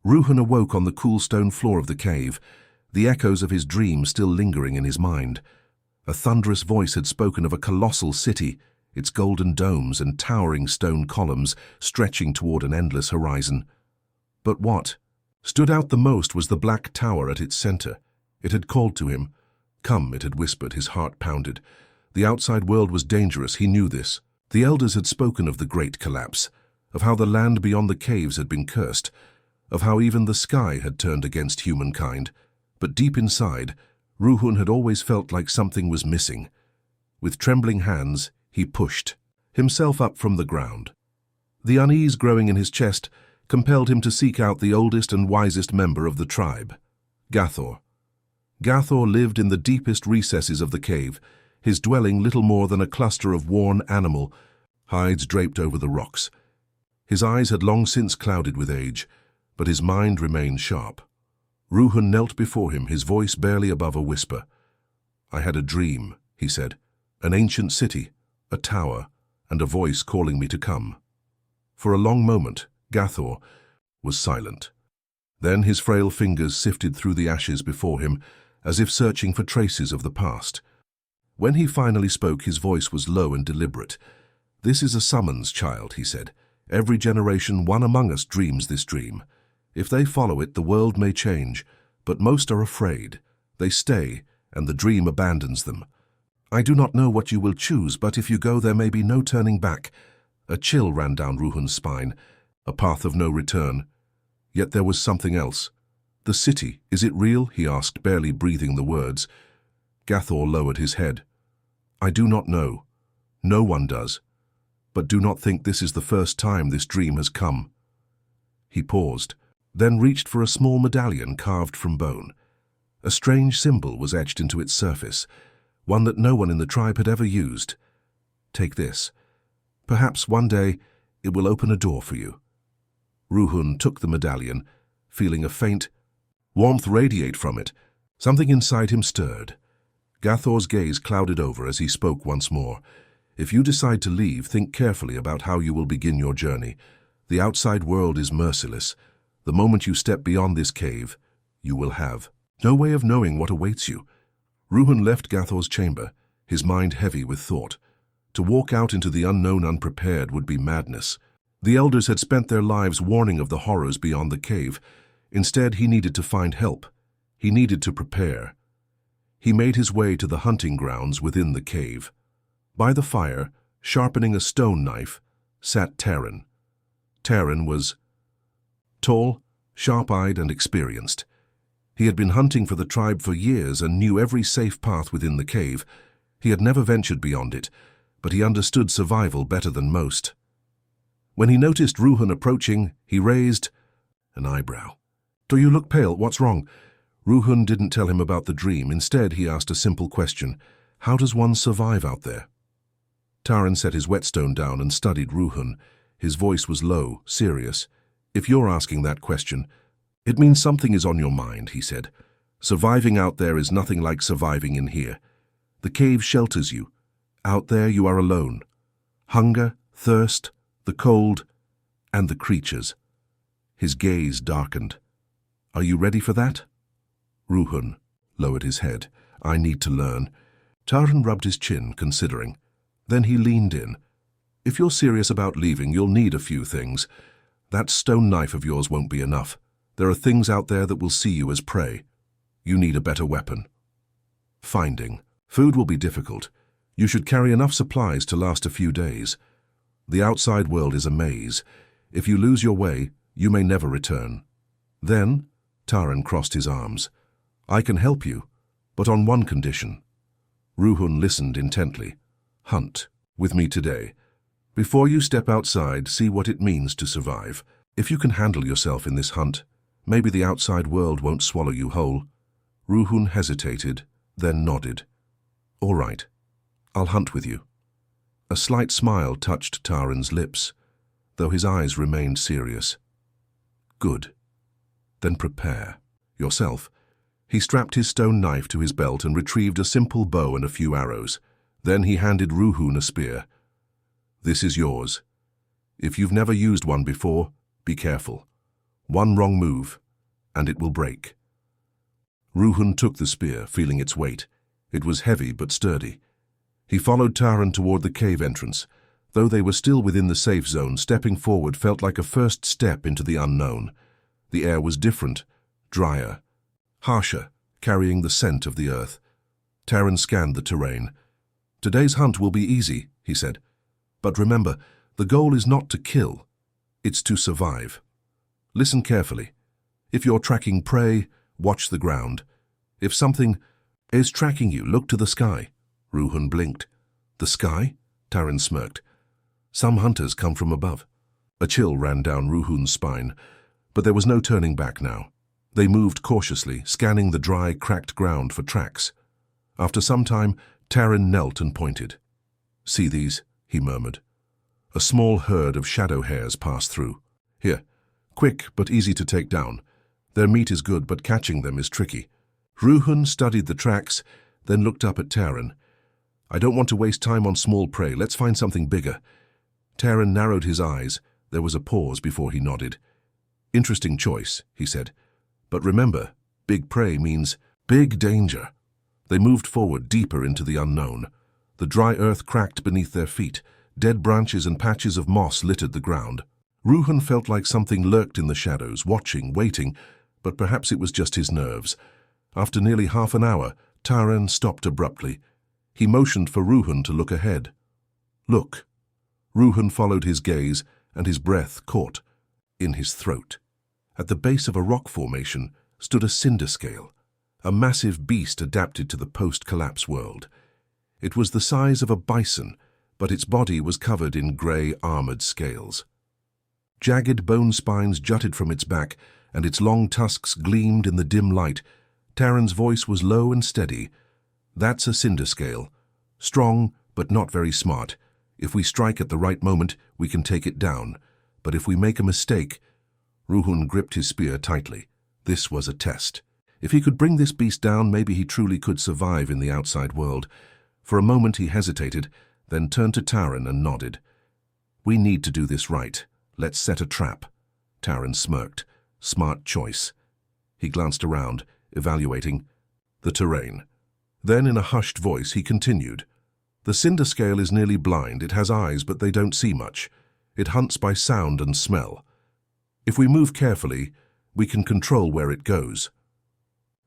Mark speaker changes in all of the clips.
Speaker 1: Ruhun awoke on the cool stone floor of the cave, the echoes of his dream still lingering in his mind. A thunderous voice had spoken of a colossal city, its golden domes and towering stone columns stretching toward an endless horizon. But what stood out the most was the black tower at its center. It had called to him. "Come," it had whispered, his heart pounded. The outside world was dangerous, he knew this. The elders had spoken of the great collapse, of how the land beyond the caves had been cursed, of how even the sky had turned against humankind. But deep inside, Ruhun had always felt like something was missing. With trembling hands, he pushed himself up from the ground. The unease growing in his chest compelled him to seek out the oldest and wisest member of the tribe, Gathor. Gathor lived in the deepest recesses of the cave, his dwelling little more than a cluster of worn animal hides draped over the rocks. His eyes had long since clouded with age, but his mind remained sharp. Ruhun knelt before him, his voice barely above a whisper. "I had a dream," he said, "an ancient city, a tower, and a voice calling me to come." For a long moment, Gathor was silent. Then his frail fingers sifted through the ashes before him, as if searching for traces of the past. When he finally spoke, his voice was low and deliberate. "This is a summons, child," he said. "Every generation, one among us dreams this dream. If they follow it, the world may change, but most are afraid. They stay, and the dream abandons them. I do not know what you will choose, but if you go, there may be no turning back." A chill ran down Ruhun's spine, a path of no return. Yet there was something else. "The city, is it real?" he asked, barely breathing the words. Gathor lowered his head. "I do not know. No one does. But do not think this is the first time this dream has come." He paused, then reached for a small medallion carved from bone. A strange symbol was etched into its surface, one that no one in the tribe had ever used. "Take this. Perhaps one day it will open a door for you." Ruhun took the medallion, feeling a faint warmth radiate from it. Something inside him stirred. Gathor's gaze clouded over as he spoke once more. "If you decide to leave, think carefully about how you will begin your journey. The outside world is merciless. The moment you step beyond this cave, you will have no way of knowing what awaits you." Ruhun left Gathor's chamber, his mind heavy with thought. To walk out into the unknown unprepared would be madness. The elders had spent their lives warning of the horrors beyond the cave. Instead, he needed to find help. He needed to prepare. He made his way to the hunting grounds within the cave. By the fire, sharpening a stone knife, sat Taran. Taran was tall, sharp-eyed, and experienced. He had been hunting for the tribe for years and knew every safe path within the cave. He had never ventured beyond it, but he understood survival better than most. When he noticed Ruhun approaching, he raised an eyebrow. "Do you look pale? What's wrong?" Ruhun didn't tell him about the dream. Instead, he asked a simple question. "How does one survive out there?" Taran set his whetstone down and studied Ruhun. His voice was low, serious. "If you're asking that question, it means something is on your mind," he said. "Surviving out there is nothing like surviving in here. The cave shelters you. Out there you are alone. Hunger, thirst, the cold, and the creatures." His gaze darkened. "Are you ready for that?" Ruhun lowered his head. "I need to learn." Taran rubbed his chin, considering. Then he leaned in. "If you're serious about leaving, you'll need a few things. That stone knife of yours won't be enough. There are things out there that will see you as prey. You need a better weapon. Finding food will be difficult. You should carry enough supplies to last a few days. The outside world is a maze. If you lose your way, you may never return." Then, Taran crossed his arms. "I can help you, but on one condition." Ruhun listened intently. "Hunt with me today. Before you step outside, see what it means to survive. If you can handle yourself in this hunt, maybe the outside world won't swallow you whole." Ruhun hesitated, then nodded. "All right, I'll hunt with you." A slight smile touched Taran's lips, though his eyes remained serious. "Good. Then prepare yourself." He strapped his stone knife to his belt and retrieved a simple bow and a few arrows. Then he handed Ruhun a spear. "This is yours. If you've never used one before, be careful. One wrong move, and it will break. Ruhun took the spear, feeling its weight. It was heavy but sturdy. He followed Taran toward the cave entrance. Though they were still within the safe zone, stepping forward felt like a first step into the unknown. The air was different, drier, harsher, carrying the scent of the earth. Taran scanned the terrain. "Today's hunt will be easy," he said. "But remember, the goal is not to kill. It's to survive. Listen carefully. If you're tracking prey, watch the ground. If something is tracking you, look to the sky." Ruhun blinked. "The sky?" Taran smirked. "Some hunters come from above." A chill ran down Ruhun's spine, but there was no turning back now. They moved cautiously, scanning the dry, cracked ground for tracks. After some time, Taran knelt and pointed. "See these?" he murmured. A small herd of shadow hares passed through. "Here, quick but easy to take down. Their meat is good, but catching them is tricky." Ruhun studied the tracks, then looked up at Taran. "I don't want to waste time on small prey. Let's find something bigger." Taran narrowed his eyes. There was a pause before he nodded. "Interesting choice," he said. "But remember, big prey means big danger." They moved forward, deeper into the unknown. The dry earth cracked beneath their feet. Dead branches and patches of moss littered the ground. Ruhun felt like something lurked in the shadows, watching, waiting, but perhaps it was just his nerves. After nearly half an hour, Taran stopped abruptly. He motioned for Ruhun to look ahead. "Look." Ruhun followed his gaze, and his breath caught in his throat. At the base of a rock formation stood a cinder scale, a massive beast adapted to the post-collapse world. It was the size of a bison, but its body was covered in grey, armoured scales. Jagged bone spines jutted from its back, and its long tusks gleamed in the dim light. Taran's voice was low and steady. "That's a cinder scale. Strong, but not very smart. If we strike at the right moment, we can take it down. But if we make a mistake—" Ruhun gripped his spear tightly. This was a test. If he could bring this beast down, maybe he truly could survive in the outside world. For a moment he hesitated, then turned to Taran and nodded. "We need to do this right. Let's set a trap." Taran smirked. "Smart choice." He glanced around, evaluating the terrain. Then, in a hushed voice, he continued. "The cinder scale is nearly blind. It has eyes, but they don't see much. It hunts by sound and smell. If we move carefully, we can control where it goes."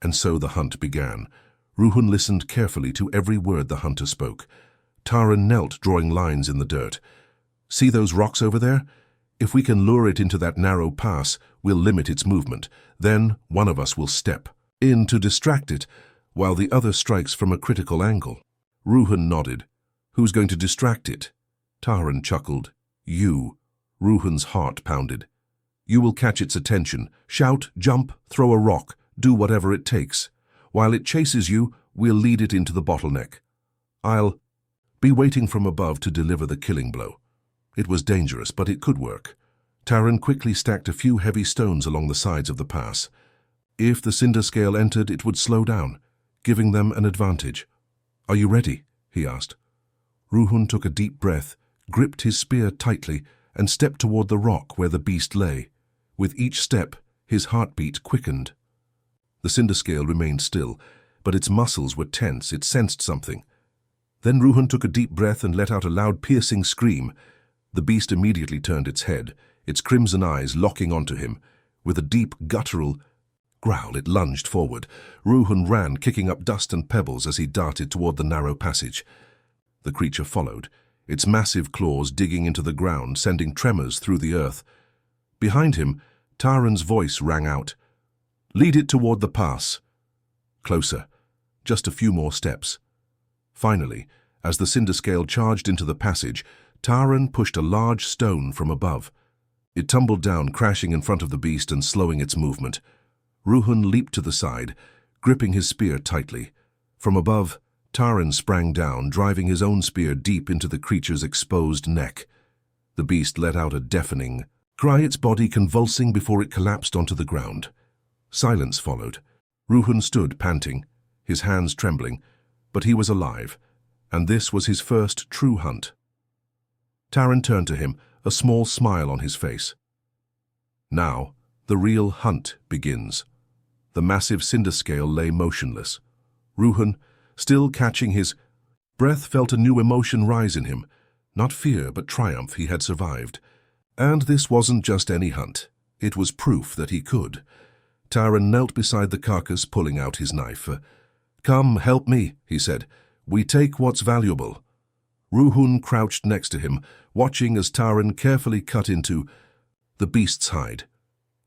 Speaker 1: And so the hunt began. Ruhun listened carefully to every word the hunter spoke. Taran knelt, drawing lines in the dirt. "See those rocks over there? If we can lure it into that narrow pass, we'll limit its movement. Then one of us will step in to distract it, while the other strikes from a critical angle." Ruhun nodded. "Who's going to distract it?" Taran chuckled. "You." Ruhun's heart pounded. "You will catch its attention. Shout, jump, throw a rock, do whatever it takes. While it chases you, we'll lead it into the bottleneck. I'll be waiting from above to deliver the killing blow." It was dangerous, but it could work. Taran quickly stacked a few heavy stones along the sides of the pass. If the cinder scale entered, it would slow down, giving them an advantage. "Are you ready?" he asked. Ruhun took a deep breath, gripped his spear tightly, and stepped toward the rock where the beast lay. With each step, his heartbeat quickened. The cinder scale remained still, but its muscles were tense. It sensed something. Then Ruhun took a deep breath and let out a loud, piercing scream. The beast immediately turned its head, its crimson eyes locking onto him. With a deep, guttural growl, it lunged forward. Ruhun ran, kicking up dust and pebbles as he darted toward the narrow passage. The creature followed, its massive claws digging into the ground, sending tremors through the earth. Behind him, Taran's voice rang out. "Lead it toward the pass." Closer. Just a few more steps. Finally, as the cinder scale charged into the passage, Taran pushed a large stone from above. It tumbled down, crashing in front of the beast and slowing its movement. Ruhun leaped to the side, gripping his spear tightly. From above, Taran sprang down, driving his own spear deep into the creature's exposed neck. The beast let out a deafening cry, its body convulsing before it collapsed onto the ground. Silence followed. Ruhun stood, panting, his hands trembling, but he was alive, and this was his first true hunt. Taran turned to him, a small smile on his face. "Now, The real hunt begins. The massive cinder scale lay motionless. Ruhun, still catching his breath, felt a new emotion rise in him. Not fear, but triumph. He had survived. And this wasn't just any hunt. It was proof that he could. Taran knelt beside the carcass, pulling out his knife. "Come, help me," he said. "We take what's valuable." Ruhun crouched next to him, watching as Taran carefully cut into the beast's hide.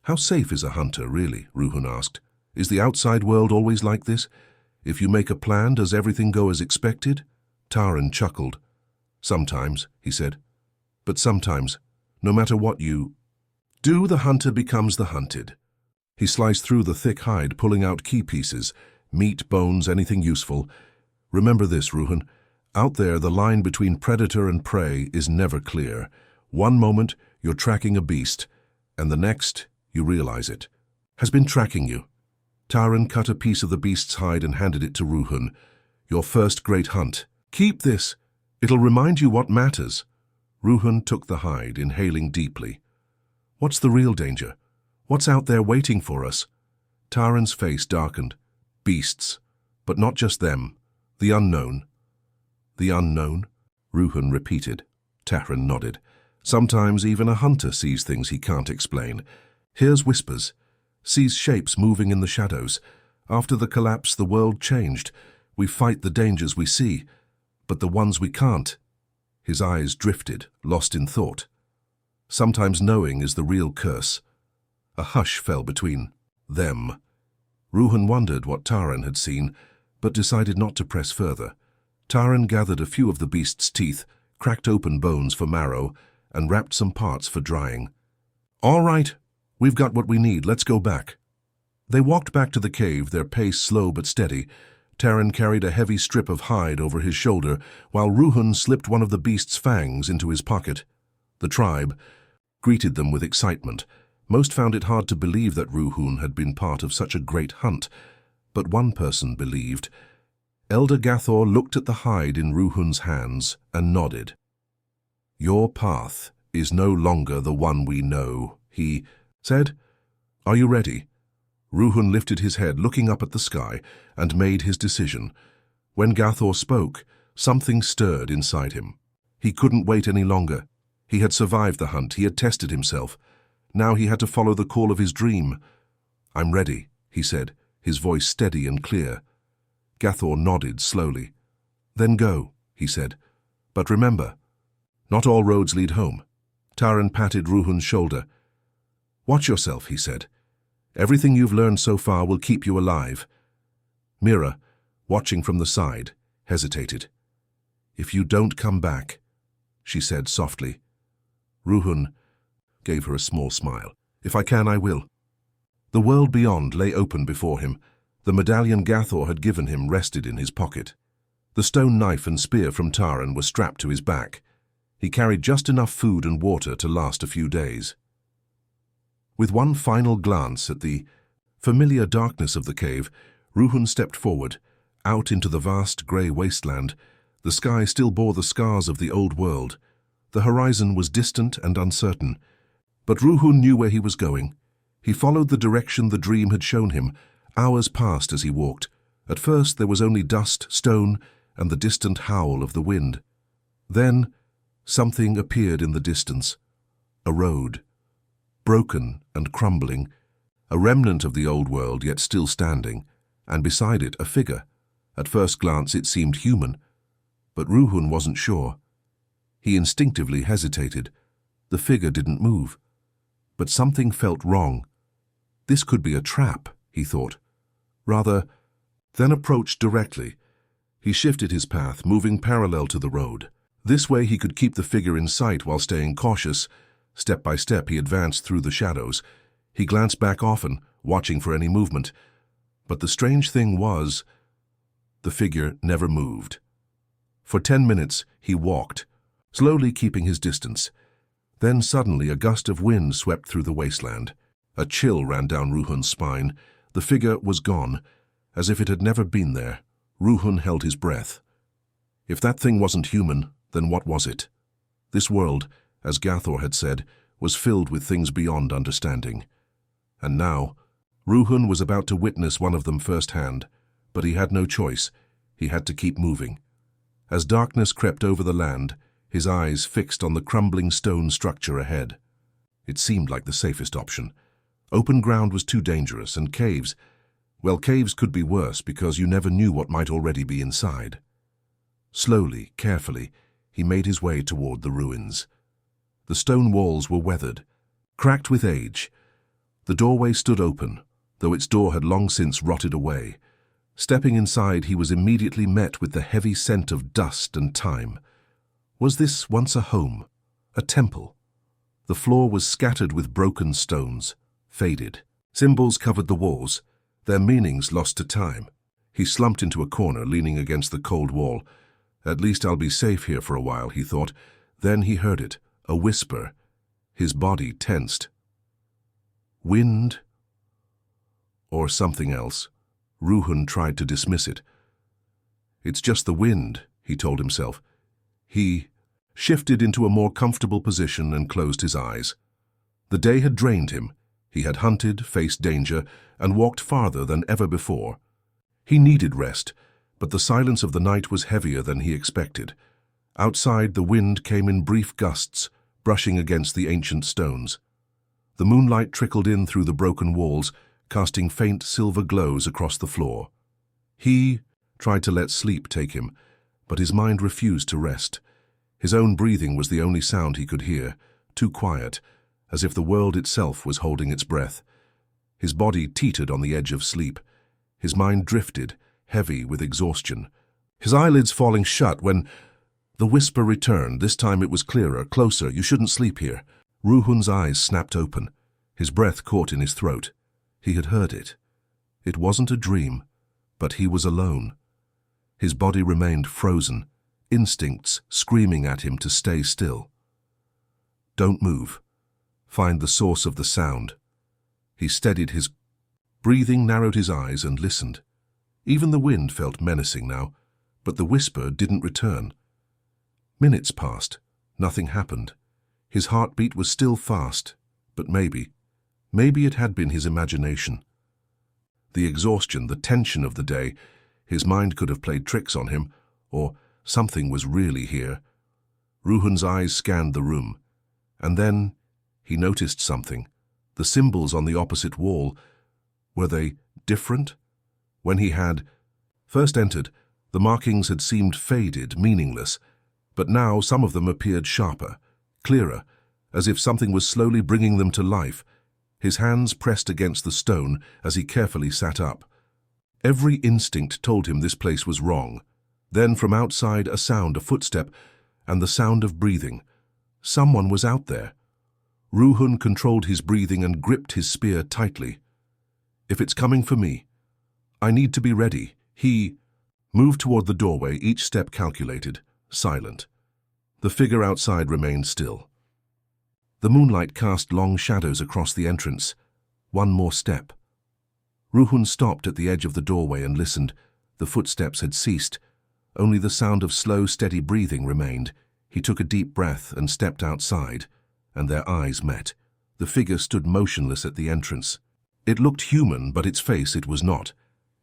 Speaker 1: "How safe is a hunter, really?" Ruhun asked. "Is the outside world always like this? If you make a plan, does everything go as expected?" Taran chuckled. "Sometimes," he said. "But sometimes, no matter what you do, the hunter becomes the hunted." He sliced through the thick hide, pulling out key pieces, meat, bones, anything useful. "Remember this, Ruhun. Out there, the line between predator and prey is never clear. One moment, you're tracking a beast, and the next, you realize it has been tracking you." Taran cut a piece of the beast's hide and handed it to Ruhun. "Your first great hunt. Keep this. It'll remind you what matters." Ruhun took the hide, inhaling deeply. "What's the real danger? What's out there waiting for us?" Taran's face darkened. "Beasts. But not just them. The unknown." "The unknown?" Ruhun repeated. Taran nodded. "Sometimes even a hunter sees things he can't explain. Hears whispers, sees shapes moving in the shadows. After the collapse, the world changed. We fight the dangers we see, but the ones we can't." His eyes drifted, lost in thought. "Sometimes knowing is the real curse." A hush fell between them. Ruhun wondered what Taran had seen, but decided not to press further. Taran gathered a few of the beast's teeth, cracked open bones for marrow, and wrapped some parts for drying. "All right, we've got what we need. Let's go back." They walked back to the cave, their pace slow but steady. Taran carried a heavy strip of hide over his shoulder, while Ruhun slipped one of the beast's fangs into his pocket. The tribe greeted them with excitement. Most found it hard to believe that Ruhun had been part of such a great hunt, but one person believed. Elder Gathor looked at the hide in Ruhun's hands and nodded. "Your path is no longer the one we know," he said. "Are you ready?" Ruhun lifted his head, looking up at the sky, and made his decision. When Gathor spoke, something stirred inside him. He couldn't wait any longer. He had survived the hunt. He had tested himself. Now he had to follow the call of his dream. "I'm ready," he said, his voice steady and clear. Gathor nodded slowly. "Then go," he said. "But remember, not all roads lead home." Taran patted Ruhun's shoulder. "Watch yourself," he said. "Everything you've learned so far will keep you alive." Mira, watching from the side, hesitated. "If you don't come back," she said softly. Ruhun gave her a small smile. "If I can, I will." The world beyond lay open before him. The medallion Gathor had given him rested in his pocket. The stone knife and spear from Taran were strapped to his back. He carried just enough food and water to last a few days. With one final glance at the familiar darkness of the cave, Ruhun stepped forward, out into the vast grey wasteland. The sky still bore the scars of the old world. The horizon was distant and uncertain. But Ruhun knew where he was going. He followed the direction the dream had shown him. Hours passed as he walked. At first there was only dust, stone, and the distant howl of the wind. Then something appeared in the distance. A road. Broken and crumbling, a remnant of the old world yet still standing, and beside it a figure. At first glance it seemed human, but Ruhun wasn't sure. He instinctively hesitated. The figure didn't move. But something felt wrong. This could be a trap, he thought. Then approached directly. He shifted his path, moving parallel to the road. This way he could keep the figure in sight while staying cautious. Step by step he advanced through the shadows. He glanced back often, watching for any movement. But the strange thing was, the figure never moved. For 10 minutes he walked, slowly keeping his distance. Then suddenly a gust of wind swept through the wasteland. A chill ran down Ruhun's spine. The figure was gone, as if it had never been there. Ruhun held his breath. If that thing wasn't human, then what was it? This world, as Gathor had said, was filled with things beyond understanding. And now, Ruhun was about to witness one of them firsthand, but he had no choice. He had to keep moving. As darkness crept over the land, his eyes fixed on the crumbling stone structure ahead. It seemed like the safest option. Open ground was too dangerous, and caves, well, caves could be worse because you never knew what might already be inside. Slowly, carefully, he made his way toward the ruins. The stone walls were weathered, cracked with age. The doorway stood open, though its door had long since rotted away. Stepping inside, he was immediately met with the heavy scent of dust and time. Was this once a home, a temple? The floor was scattered with broken stones, faded. Symbols covered the walls, their meanings lost to time. He slumped into a corner, leaning against the cold wall. At least I'll be safe here for a while, he thought. Then he heard it, a whisper. His body tensed. Wind? Or something else. Ruhun tried to dismiss it. It's just the wind, he told himself. He shifted into a more comfortable position and closed his eyes. The day had drained him. He had hunted, faced danger, and walked farther than ever before. He needed rest, but the silence of the night was heavier than he expected. Outside, the wind came in brief gusts, brushing against the ancient stones. The moonlight trickled in through the broken walls, casting faint silver glows across the floor. He tried to let sleep take him, but his mind refused to rest. His own breathing was the only sound he could hear, too quiet, as if the world itself was holding its breath. His body teetered on the edge of sleep. His mind drifted, heavy with exhaustion. His eyelids falling shut when the whisper returned. This time it was clearer, closer. You shouldn't sleep here. Ruhun's eyes snapped open. His breath caught in his throat. He had heard it. It wasn't a dream, but he was alone. His body remained frozen, instincts screaming at him to stay still. Don't move. Find the source of the sound. He steadied his breathing, narrowed his eyes, and listened. Even the wind felt menacing now, but the whisper didn't return. Minutes passed. Nothing happened. His heartbeat was still fast, but maybe it had been his imagination. The exhaustion, the tension of the day, his mind could have played tricks on him, or something was really here. Ruhun's eyes scanned the room, and then he noticed something. The symbols on the opposite wall, were they different? When he had first entered, the markings had seemed faded, meaningless, but now some of them appeared sharper, clearer, as if something was slowly bringing them to life. His hands pressed against the stone as he carefully sat up. Every instinct told him this place was wrong. Then from outside a sound, a footstep, and the sound of breathing. Someone was out there. Ruhun controlled his breathing and gripped his spear tightly. If it's coming for me, I need to be ready. He moved toward the doorway, each step calculated, silent. The figure outside remained still. The moonlight cast long shadows across the entrance. One more step. Ruhun stopped at the edge of the doorway and listened. The footsteps had ceased. Only the sound of slow, steady breathing remained. He took a deep breath and stepped outside, and their eyes met. The figure stood motionless at the entrance. It looked human, but its face it was not.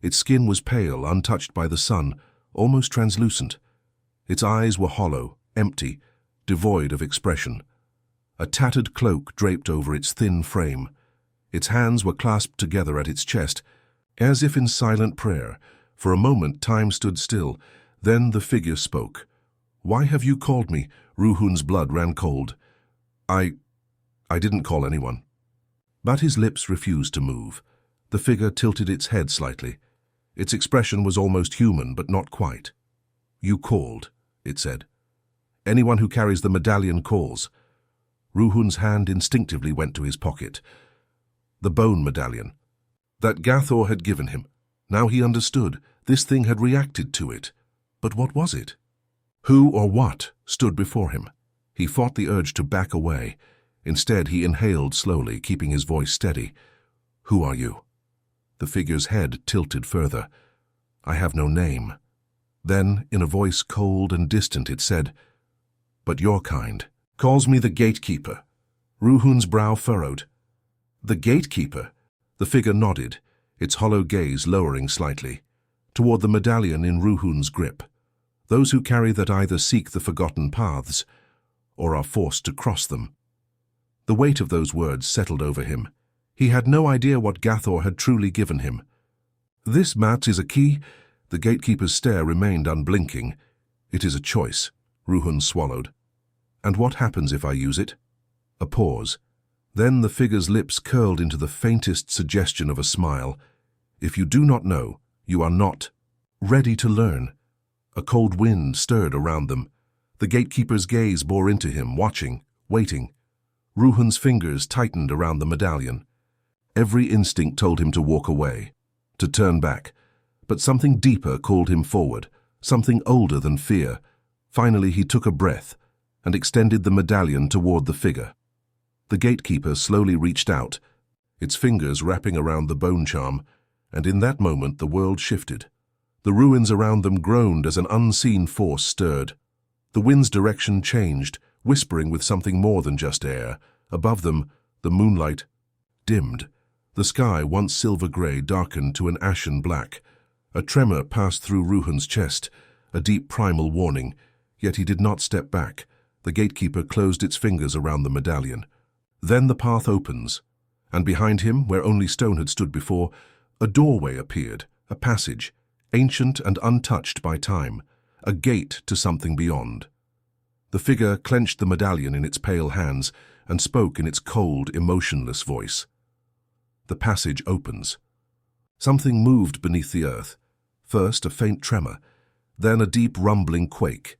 Speaker 1: Its skin was pale, untouched by the sun, almost translucent. Its eyes were hollow, empty, devoid of expression. A tattered cloak draped over its thin frame. Its hands were clasped together at its chest, as if in silent prayer. For a moment time stood still. Then the figure spoke. "Why have you called me?" Ruhun's blood ran cold. I didn't call anyone." But his lips refused to move. The figure tilted its head slightly. Its expression was almost human, but not quite. "You called," it said. "Anyone who carries the medallion calls." Ruhun's hand instinctively went to his pocket. The bone medallion. That Gathor had given him. Now he understood. This thing had reacted to it. But what was it? Who or what stood before him? He fought the urge to back away. Instead, he inhaled slowly, keeping his voice steady. "Who are you?" The figure's head tilted further. "I have no name." Then, in a voice cold and distant, it said, "But your kind calls me the gatekeeper." Ruhun's brow furrowed. The gatekeeper? The figure nodded, its hollow gaze lowering slightly, toward the medallion in Ruhun's grip. Those who carry that either seek the forgotten paths or are forced to cross them. The weight of those words settled over him. He had no idea what Gathor had truly given him. This, Mats, is a key. The gatekeeper's stare remained unblinking. It is a choice, Ruhun swallowed. And what happens if I use it? A pause. Then the figure's lips curled into the faintest suggestion of a smile. If you do not know, you are not ready to learn. A cold wind stirred around them. The gatekeeper's gaze bore into him, watching, waiting. Ruhun's fingers tightened around the medallion. Every instinct told him to walk away, to turn back. But something deeper called him forward, something older than fear. Finally he took a breath and extended the medallion toward the figure. The gatekeeper slowly reached out, its fingers wrapping around the bone charm, and in that moment the world shifted. The ruins around them groaned as an unseen force stirred. The wind's direction changed, whispering with something more than just air. Above them, the moonlight dimmed. The sky, once silver-gray, darkened to an ashen black. A tremor passed through Ruhun's chest, a deep primal warning, yet he did not step back. The gatekeeper closed its fingers around the medallion. Then the path opens, and behind him, where only stone had stood before, a doorway appeared, a passage, ancient and untouched by time, a gate to something beyond. The figure clenched the medallion in its pale hands and spoke in its cold, emotionless voice. The passage opens. Something moved beneath the earth, first a faint tremor, then a deep rumbling quake.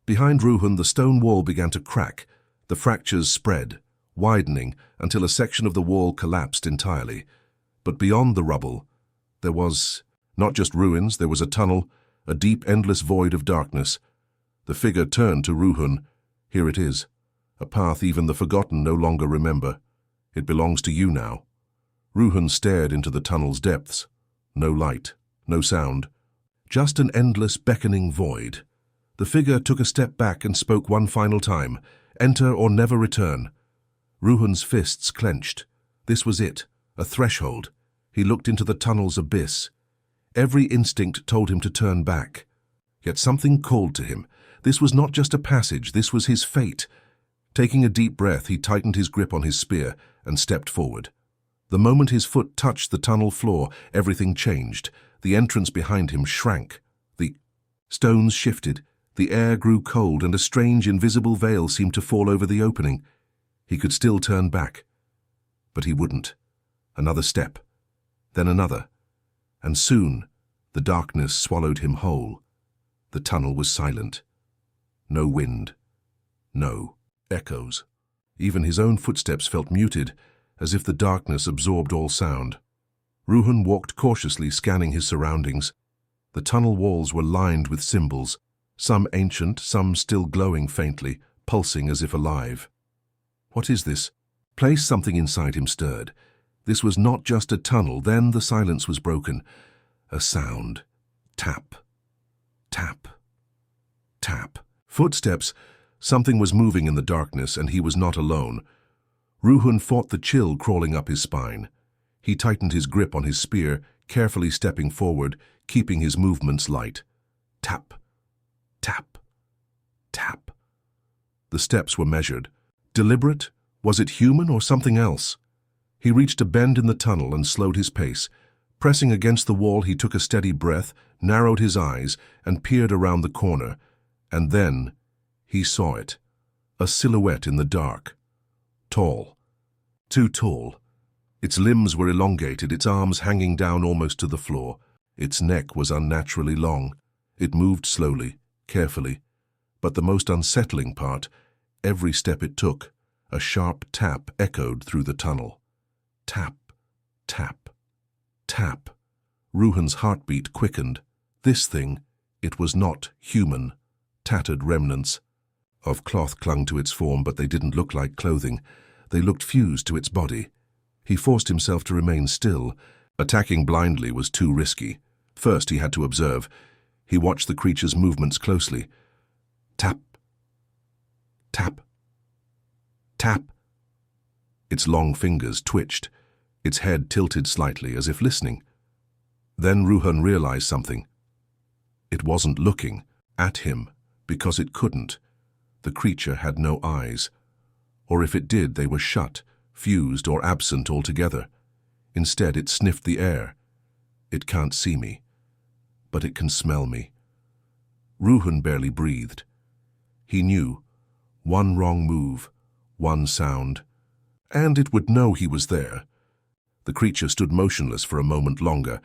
Speaker 1: Behind Ruhun the stone wall began to crack, the fractures spread, widening until a section of the wall collapsed entirely. But beyond the rubble, there was not just ruins, there was a tunnel, a deep, endless void of darkness. The figure turned to Ruhun. Here it is, a path even the forgotten no longer remember. It belongs to you now. Ruhun stared into the tunnel's depths. No light, no sound, just an endless beckoning void. The figure took a step back and spoke one final time. Enter or never return. Ruhun's fists clenched. This was it, a threshold. He looked into the tunnel's abyss. Every instinct told him to turn back. Yet something called to him. This was not just a passage, this was his fate. Taking a deep breath, he tightened his grip on his spear and stepped forward. The moment his foot touched the tunnel floor, everything changed. The entrance behind him shrank. The stones shifted. The air grew cold and a strange invisible veil seemed to fall over the opening. He could still turn back, but he wouldn't. Another step, then another, and soon the darkness swallowed him whole. The tunnel was silent. No wind, no echoes. Even his own footsteps felt muted, as if the darkness absorbed all sound. Ruhun walked cautiously, scanning his surroundings. The tunnel walls were lined with symbols, some ancient, some still glowing faintly, pulsing as if alive. What is this place? Something inside him stirred. This was not just a tunnel. Then the silence was broken. A sound. Tap. Tap. Tap. Footsteps. Something was moving in the darkness, and he was not alone. Ruhun fought the chill crawling up his spine. He tightened his grip on his spear, carefully stepping forward, keeping his movements light. Tap. Tap. Tap. The steps were measured. Deliberate? Was it human or something else? He reached a bend in the tunnel and slowed his pace. Pressing against the wall, he took a steady breath, narrowed his eyes, and peered around the corner. And then he saw it. A silhouette in the dark. Tall. Too tall. Its limbs were elongated, its arms hanging down almost to the floor. Its neck was unnaturally long. It moved slowly, carefully. But the most unsettling part, every step it took, a sharp tap echoed through the tunnel. Tap, tap, tap. Ruhun's heartbeat quickened. This thing, it was not human. Tattered remnants of cloth clung to its form, but they didn't look like clothing. They looked fused to its body. He forced himself to remain still. Attacking blindly was too risky. First he had to observe. He watched the creature's movements closely. Tap. Tap. Tap. Its long fingers twitched. its head tilted slightly as if listening. Then Ruhun realized something. It wasn't looking at him because it couldn't. The creature had no eyes. Or if it did, they were shut, fused, or absent altogether. Instead, it sniffed the air. It can't see me, but it can smell me. Ruhun barely breathed. He knew, one wrong move, one sound, and it would know he was there. The creature stood motionless for a moment longer.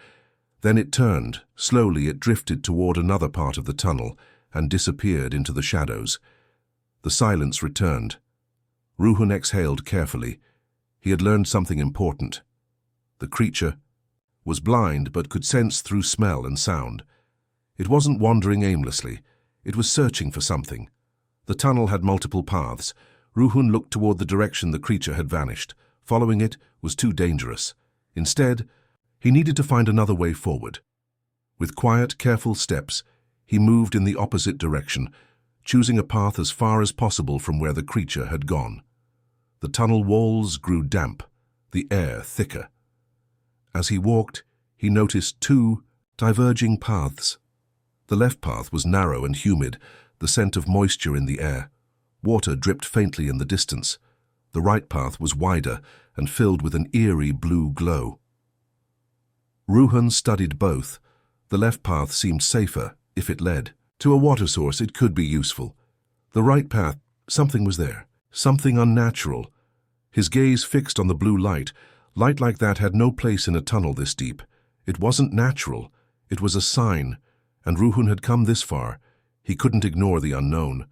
Speaker 1: Then it turned. Slowly it drifted toward another part of the tunnel and disappeared into the shadows. The silence returned. Ruhun exhaled carefully. He had learned something important. The creature was blind but could sense through smell and sound. It wasn't wandering aimlessly. It was searching for something. The tunnel had multiple paths. Ruhun looked toward the direction the creature had vanished. Following it was too dangerous. Instead, he needed to find another way forward. With quiet, careful steps, he moved in the opposite direction, choosing a path as far as possible from where the creature had gone. The tunnel walls grew damp, the air thicker. As he walked, he noticed two diverging paths. The left path was narrow and humid, the scent of moisture in the air. Water dripped faintly in the distance. The right path was wider and filled with an eerie blue glow. Ruhun studied both. The left path seemed safer if it led. To a water source, it could be useful. The right path, something was there, something unnatural. His gaze fixed on the blue light. Light like that had no place in a tunnel this deep. It wasn't natural. It was a sign, and Ruhun had come this far. He couldn't ignore the unknown.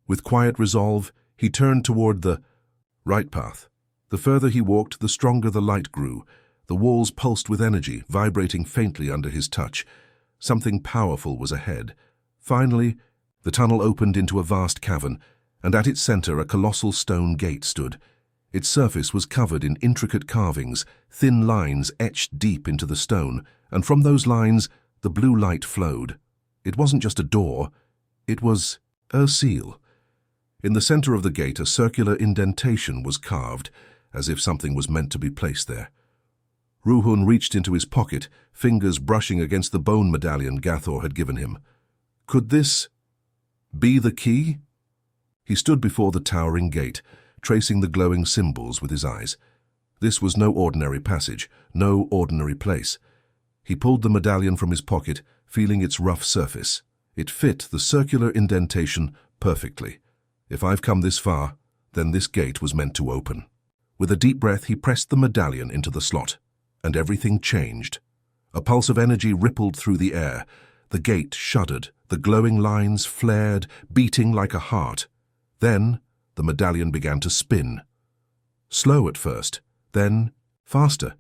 Speaker 1: With quiet resolve, he turned toward the right path. The further he walked, the stronger the light grew. The walls pulsed with energy, vibrating faintly under his touch. Something powerful was ahead. Finally, the tunnel opened into a vast cavern, and at its center a colossal stone gate stood. Its surface was covered in intricate carvings, thin lines etched deep into the stone, and from those lines the blue light flowed. It wasn't just a door, it was a seal. In the center of the gate a circular indentation was carved, as if something was meant to be placed there. Ruhun reached into his pocket, fingers brushing against the bone medallion Gathor had given him. Could this be the key? He stood before the towering gate, tracing the glowing symbols with his eyes. This was no ordinary passage, no ordinary place. He pulled the medallion from his pocket, feeling its rough surface. It fit the circular indentation perfectly. If I've come this far, then this gate was meant to open. With a deep breath, he pressed the medallion into the slot, and everything changed. A pulse of energy rippled through the air. The gate shuddered, the glowing lines flared, beating like a heart. Then the medallion began to spin. Slow at first, then faster.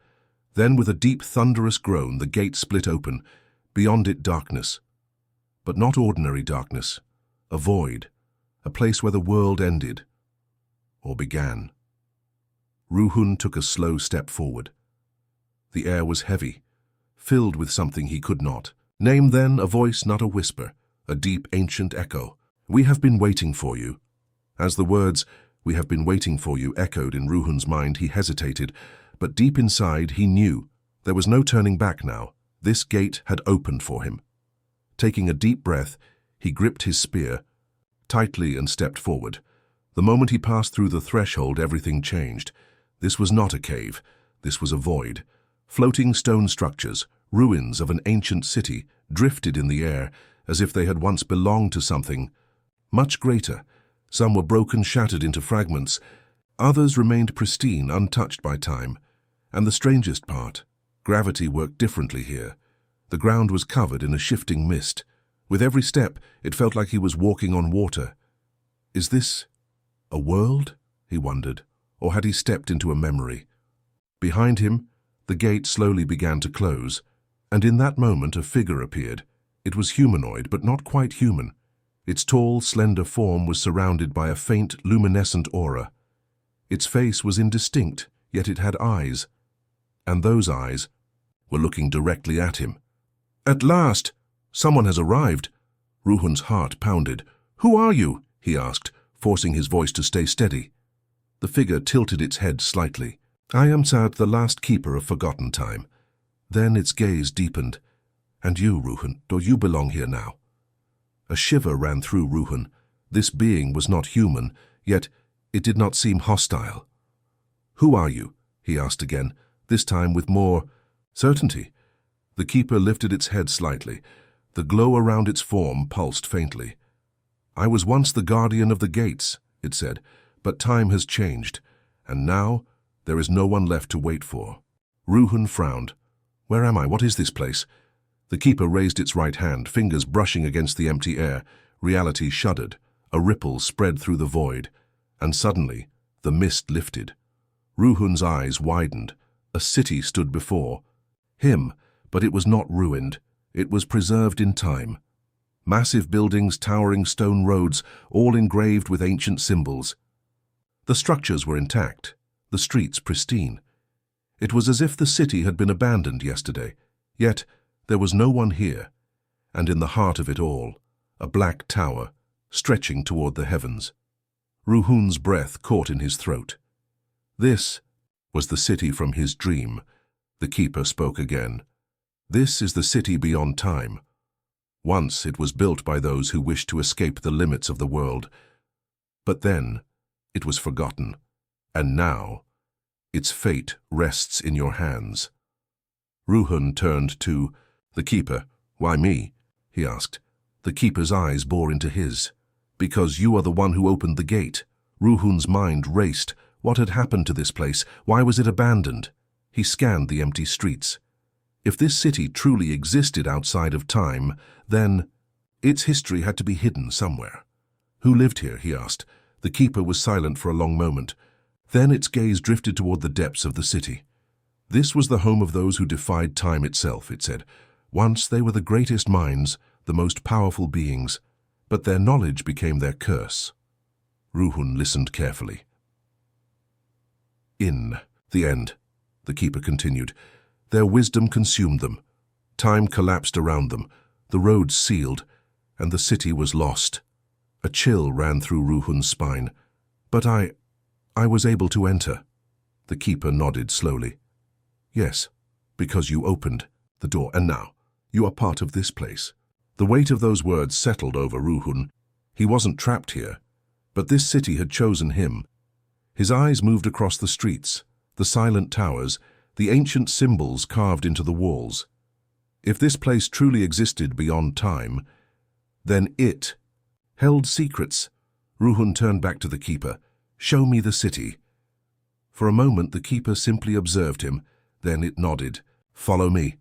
Speaker 1: Then with a deep thunderous groan, the gate split open. Beyond it darkness. But not ordinary darkness. A void. A place where the world ended. Or began. Ruhun took a slow step forward. The air was heavy, filled with something he could not name. Then a voice, not a whisper, a deep ancient echo. "We have been waiting for you." As the words, "We have been waiting for you," echoed in Ruhun's mind, he hesitated, but deep inside he knew there was no turning back now. This gate had opened for him. Taking a deep breath, he gripped his spear tightly and stepped forward. The moment he passed through the threshold, everything changed. This was not a cave. This was a void. Floating stone structures, ruins of an ancient city, drifted in the air as if they had once belonged to something much greater. Some were broken, shattered into fragments. Others remained pristine, untouched by time. And the strangest part, gravity worked differently here. The ground was covered in a shifting mist. With every step, it felt like he was walking on water. Is this a world? He wondered. Or had he stepped into a memory? Behind him, the gate slowly began to close, and in that moment a figure appeared. It was humanoid, but not quite human. Its tall, slender form was surrounded by a faint, luminescent aura. Its face was indistinct, yet it had eyes. And those eyes were looking directly at him. "At last! Someone has arrived." Ruhun's heart pounded. "Who are you?" he asked, forcing his voice to stay steady. The figure tilted its head slightly. I am Sad, the last keeper of forgotten time. Then its gaze deepened. And you, Ruhun, do you belong here now? A shiver ran through Ruhun. This being was not human, yet it did not seem hostile. Who are you? He asked again, this time with more certainty. The keeper lifted its head slightly. The glow around its form pulsed faintly. I was once the guardian of the gates, it said, but time has changed, and now there is no one left to wait for. Ruhun frowned. Where am I? What is this place? The keeper raised its right hand, fingers brushing against the empty air. Reality shuddered. A ripple spread through the void, and suddenly the mist lifted. Ruhun's eyes widened. A city stood before him, but it was not ruined. It was preserved in time. Massive buildings, towering stone roads, all engraved with ancient symbols. The structures were intact, the streets pristine. It was as if the city had been abandoned yesterday, yet there was no one here, and in the heart of it all, a black tower, stretching toward the heavens. Ruhun's breath caught in his throat. This was the city from his dream. The keeper spoke again. This is the city beyond time. Once it was built by those who wished to escape the limits of the world. But then it was forgotten, and now its fate rests in your hands. Ruhun turned to the keeper. Why me? He asked. The keeper's eyes bore into his. Because you are the one who opened the gate. Ruhun's mind raced. What had happened to this place? Why was it abandoned? He scanned the empty streets. If this city truly existed outside of time, then its history had to be hidden somewhere. Who lived here? He asked. The keeper was silent for a long moment. Then its gaze drifted toward the depths of the city. This was the home of those who defied time itself, it said. Once they were the greatest minds, the most powerful beings, but their knowledge became their curse. Ruhun listened carefully. In the end, the keeper continued, their wisdom consumed them. Time collapsed around them, the roads sealed, and the city was lost. A chill ran through Ruhun's spine. But I was able to enter. The keeper nodded slowly. Yes, because you opened the door, and now you are part of this place. The weight of those words settled over Ruhun. He wasn't trapped here, but this city had chosen him. His eyes moved across the streets, the silent towers, the ancient symbols carved into the walls. If this place truly existed beyond time, then it held secrets. Ruhun turned back to the keeper. Show me the city. For a moment the keeper simply observed him, then it nodded. Follow me.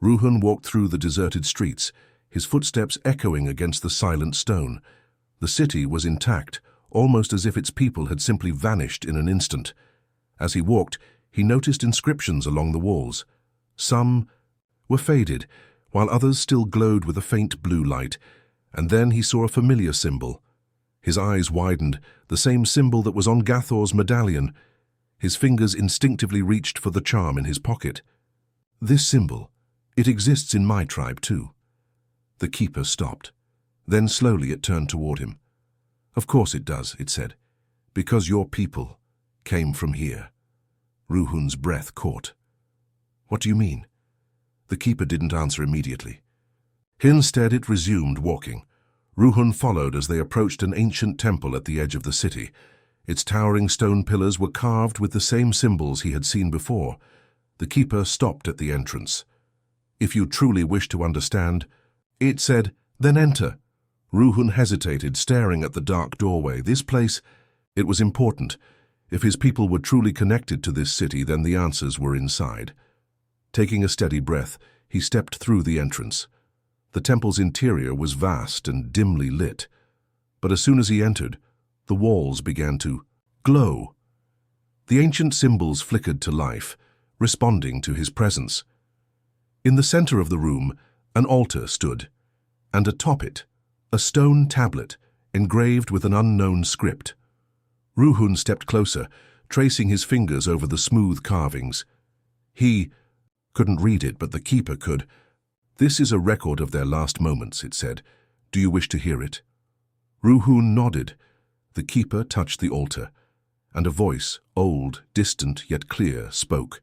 Speaker 1: Ruhun walked through the deserted streets, his footsteps echoing against the silent stone. The city was intact, almost as if its people had simply vanished in an instant. As he walked, he noticed inscriptions along the walls. Some were faded, while others still glowed with a faint blue light, and then he saw a familiar symbol. His eyes widened, the same symbol that was on Gathor's medallion. His fingers instinctively reached for the charm in his pocket. This symbol, it exists in my tribe too. The keeper stopped. Then slowly it turned toward him. Of course it does, it said, because your people came from here. Ruhun's breath caught. What do you mean? The keeper didn't answer immediately. Instead it resumed walking. Ruhun followed as they approached an ancient temple at the edge of the city. Its towering stone pillars were carved with the same symbols he had seen before. The keeper stopped at the entrance. If you truly wish to understand, it said, then enter. Ruhun hesitated, staring at the dark doorway. This place, it was important. If his people were truly connected to this city, then the answers were inside. Taking a steady breath, he stepped through the entrance. The temple's interior was vast and dimly lit, but as soon as he entered, the walls began to glow. The ancient symbols flickered to life, responding to his presence. In the center of the room, an altar stood, and atop it, a stone tablet engraved with an unknown script. Ruhun stepped closer, tracing his fingers over the smooth carvings. He couldn't read it, but the keeper could. This is a record of their last moments, it said. Do you wish to hear it? Ruhun nodded. The keeper touched the altar, and a voice, old, distant, yet clear, spoke.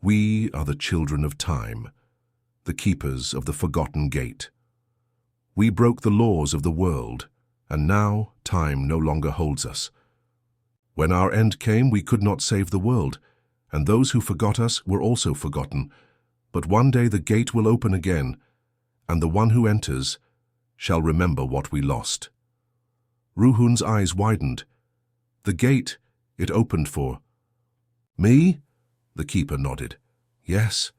Speaker 1: "We are the children of time, the keepers of the forgotten gate. We broke the laws of the world, and now time no longer holds us. When our end came, we could not save the world, and those who forgot us were also forgotten. But one day the gate will open again, and the one who enters shall remember what we lost." Ruhun's eyes widened. "The gate," it opened for. "Me?" The keeper nodded. "Yes,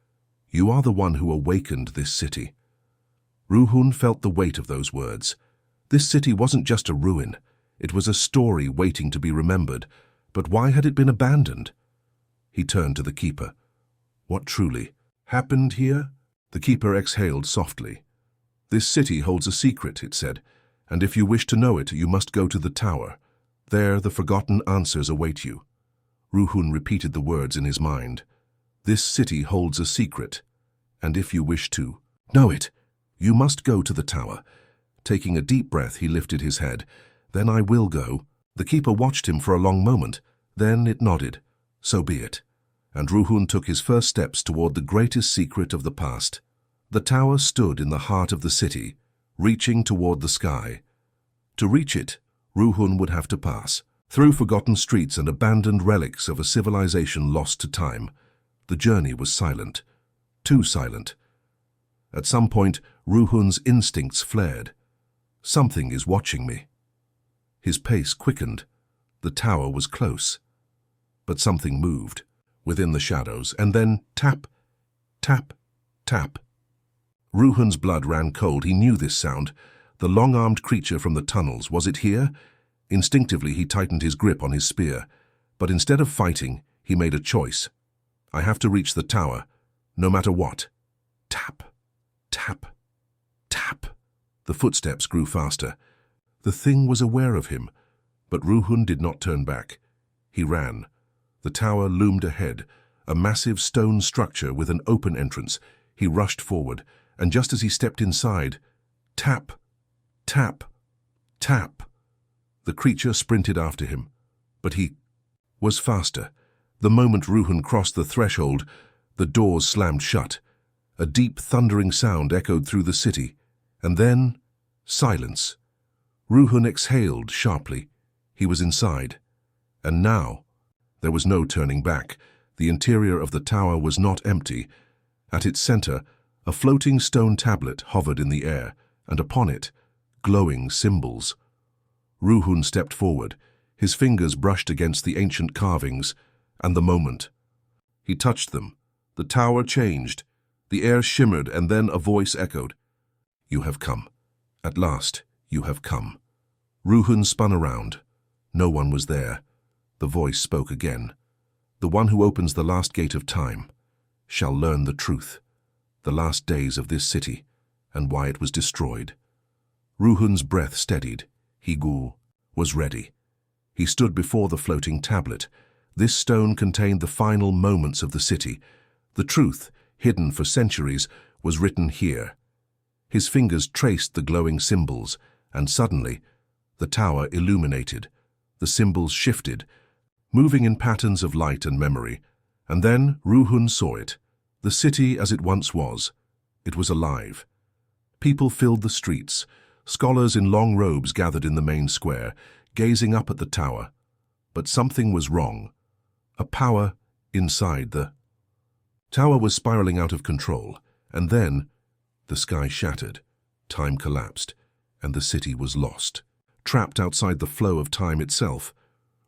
Speaker 1: you are the one who awakened this city." Ruhun felt the weight of those words. This city wasn't just a ruin. It was a story waiting to be remembered. But why had it been abandoned? He turned to the keeper. "What truly happened here?" The keeper exhaled softly. "This city holds a secret," it said, "and if you wish to know it, you must go to the tower. There the forgotten answers await you." Ruhun repeated the words in his mind. "This city holds a secret, and if you wish to know it, you must go to the tower." Taking a deep breath, he lifted his head. "Then I will go." The keeper watched him for a long moment. Then it nodded. "So be it." And Ruhun took his first steps toward the greatest secret of the past. The tower stood in the heart of the city, reaching toward the sky. To reach it, Ruhun would have to pass through forgotten streets and abandoned relics of a civilization lost to time. The journey was silent, too silent. At some point, Ruhun's instincts flared. "Something is watching me." His pace quickened. The tower was close. But something moved within the shadows, and then tap, tap, tap. Ruhun's blood ran cold. He knew this sound. The long-armed creature from the tunnels. Was it here? Instinctively, he tightened his grip on his spear. But instead of fighting, he made a choice. "I have to reach the tower, no matter what." Tap, tap, tap. The footsteps grew faster. The thing was aware of him, but Ruhun did not turn back. He ran. The tower loomed ahead, a massive stone structure with an open entrance. He rushed forward, and just as he stepped inside, tap, tap, tap. The creature sprinted after him, but he was faster. The moment Ruhun crossed the threshold, the doors slammed shut. A deep, thundering sound echoed through the city, and then silence. Ruhun exhaled sharply. He was inside. And now, there was no turning back. The interior of the tower was not empty. At its center, a floating stone tablet hovered in the air, and upon it, glowing symbols. Ruhun stepped forward. His fingers brushed against the ancient carvings, and the moment. He touched them. The tower changed. The air shimmered, and then a voice echoed. "You have come. At last, you have come." Ruhun spun around. No one was there. The voice spoke again. "The one who opens the last gate of time shall learn the truth, the last days of this city, and why it was destroyed." Ruhun's breath steadied. He was ready. He stood before the floating tablet. This stone contained the final moments of the city. The truth, hidden for centuries, was written here. His fingers traced the glowing symbols, and suddenly, the tower illuminated. The symbols shifted, moving in patterns of light and memory. And then Ruhun saw it. The city as it once was. It was alive. People filled the streets. Scholars in long robes gathered in the main square, gazing up at the tower. But something was wrong. A power inside the tower was spiraling out of control, and then the sky shattered, time collapsed, and the city was lost. Trapped outside the flow of time itself,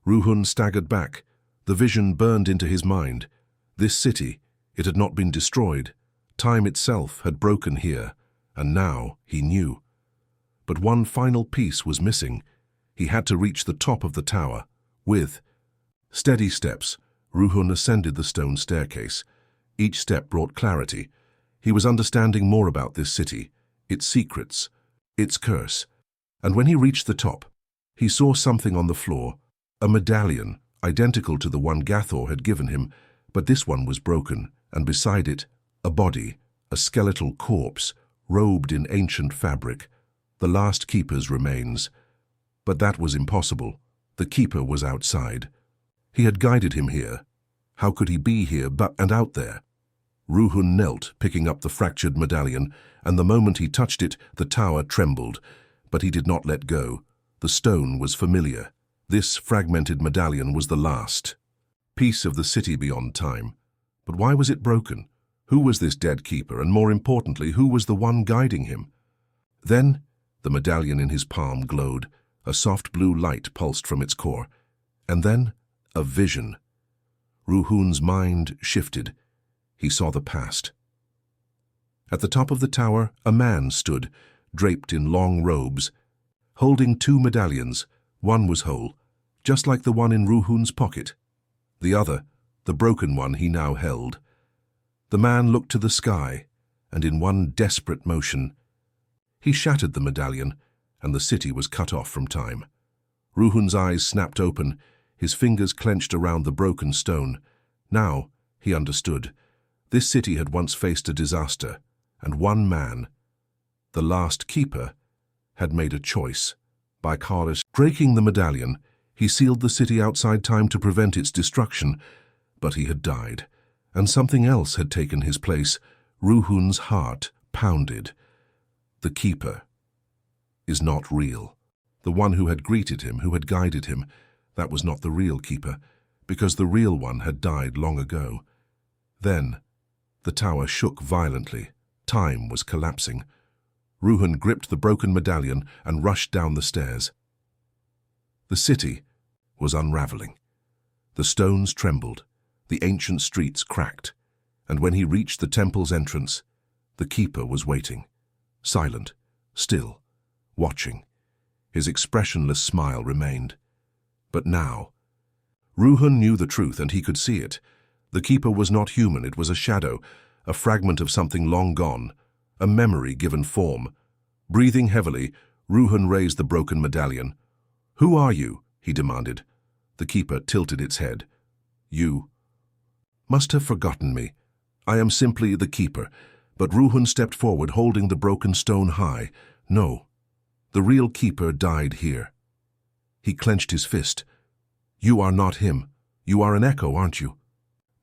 Speaker 1: Ruhun staggered back. The vision burned into his mind. This city, it had not been destroyed. Time itself had broken here, and now he knew. But one final piece was missing. He had to reach the top of the tower. With steady steps, Ruhun ascended the stone staircase. Each step brought clarity. He was understanding more about this city, its secrets, its curse. And when he reached the top, he saw something on the floor, a medallion, identical to the one Gathor had given him, but this one was broken, and beside it, a body, a skeletal corpse, robed in ancient fabric, the last keeper's remains. But that was impossible. The keeper was outside. He had guided him here. How could he be here and out there? Ruhun knelt, picking up the fractured medallion, and the moment he touched it, the tower trembled. But he did not let go. The stone was familiar. This fragmented medallion was the last piece of the city beyond time. But why was it broken? Who was this dead keeper, and more importantly, who was the one guiding him? Then, the medallion in his palm glowed. A soft blue light pulsed from its core. And then, a vision. Ruhun's mind shifted. He saw the past. At the top of the tower, a man stood, draped in long robes, holding two medallions. One was whole, just like the one in Ruhun's pocket. The other, the broken one, he now held. The man looked to the sky, and in one desperate motion, he shattered the medallion, and the city was cut off from time. Ruhun's eyes snapped open, his fingers clenched around the broken stone. Now, he understood. This city had once faced a disaster, and one man, the last keeper, had made a choice. By breaking the medallion, he sealed the city outside time to prevent its destruction. But he had died, and something else had taken his place. Ruhun's heart pounded. The keeper is not real. The one who had greeted him, who had guided him, that was not the real keeper, because the real one had died long ago. Then, the tower shook violently. Time was collapsing. Ruhun gripped the broken medallion and rushed down the stairs. The city was unraveling. The stones trembled, the ancient streets cracked, and when he reached the temple's entrance, the keeper was waiting, silent, still, watching. His expressionless smile remained. But now, Ruhun knew the truth, and he could see it. The keeper was not human. It was a shadow, a fragment of something long gone, a memory given form. Breathing heavily, Ruhun raised the broken medallion. "Who are you?" he demanded. The keeper tilted its head. "You must have forgotten me. I am simply the keeper." But Ruhun stepped forward, holding the broken stone high. "No, the real keeper died here." He clenched his fist. "You are not him. You are an echo, aren't you?"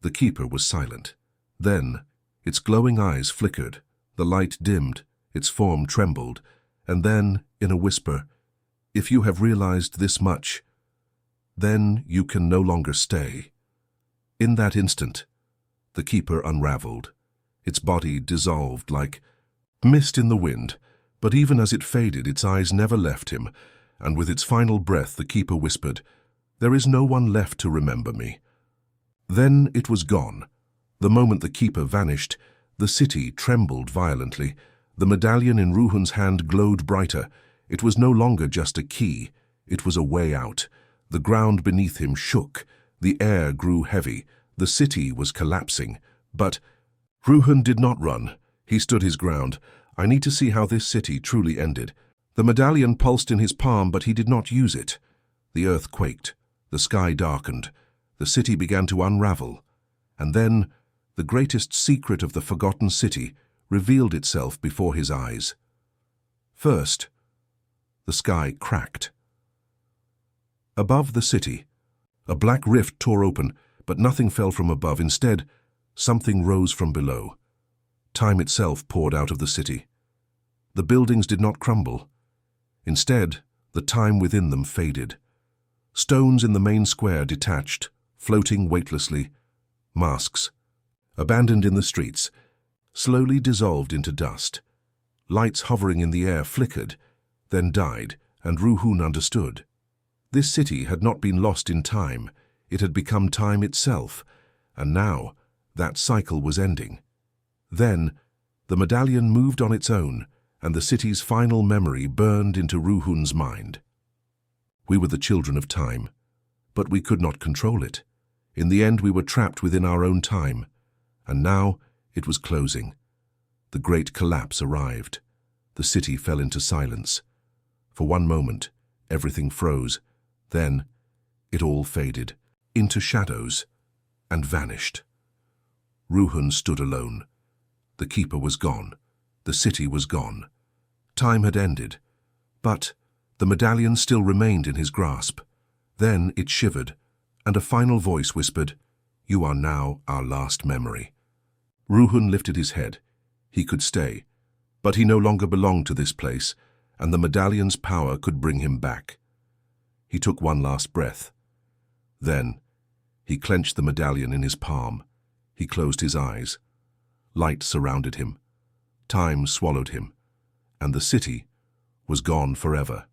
Speaker 1: The keeper was silent. Then, its glowing eyes flickered, the light dimmed, its form trembled, and then, in a whisper, "If you have realized this much, then you can no longer stay." In that instant, the keeper unraveled. Its body dissolved like mist in the wind, but even as it faded, its eyes never left him, and with its final breath, the keeper whispered, "There is no one left to remember me." Then it was gone. The moment the keeper vanished, the city trembled violently. The medallion in Ruhun's hand glowed brighter. It was no longer just a key. It was a way out. The ground beneath him shook. The air grew heavy. The city was collapsing. But Ruhun did not run. He stood his ground. "I need to see how this city truly ended." The medallion pulsed in his palm, but he did not use it. The earth quaked. The sky darkened. The city began to unravel. And then, the greatest secret of the forgotten city revealed itself before his eyes. First, the sky cracked. Above the city, a black rift tore open, but nothing fell from above. Instead, something rose from below. Time itself poured out of the city. The buildings did not crumble. Instead, the time within them faded. Stones in the main square detached, floating weightlessly. Masks, abandoned in the streets, slowly dissolved into dust. Lights hovering in the air flickered, then died, and Ruhun understood. This city had not been lost in time. It had become time itself, and now that cycle was ending. Then, the medallion moved on its own, and the city's final memory burned into Ruhun's mind. We were the children of time, but we could not control it. In the end, we were trapped within our own time, and now it was closing. The great collapse arrived. The city fell into silence. For one moment, everything froze. Then, it all faded into shadows and vanished. Ruhun stood alone. The keeper was gone. The city was gone. Time had ended, but the medallion still remained in his grasp. Then it shivered, and a final voice whispered, "You are now our last memory." Ruhun lifted his head. He could stay, but he no longer belonged to this place, and the medallion's power could bring him back. He took one last breath. Then, he clenched the medallion in his palm. He closed his eyes. Light surrounded him. Time swallowed him, and the city was gone forever.